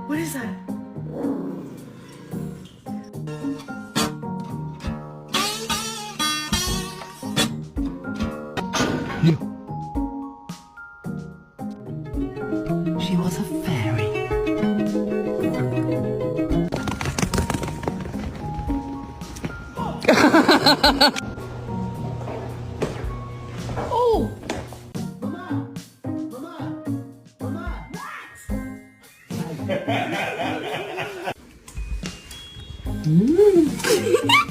What is that? She was a fairy. Oh! Mama! Mama! Mama! What?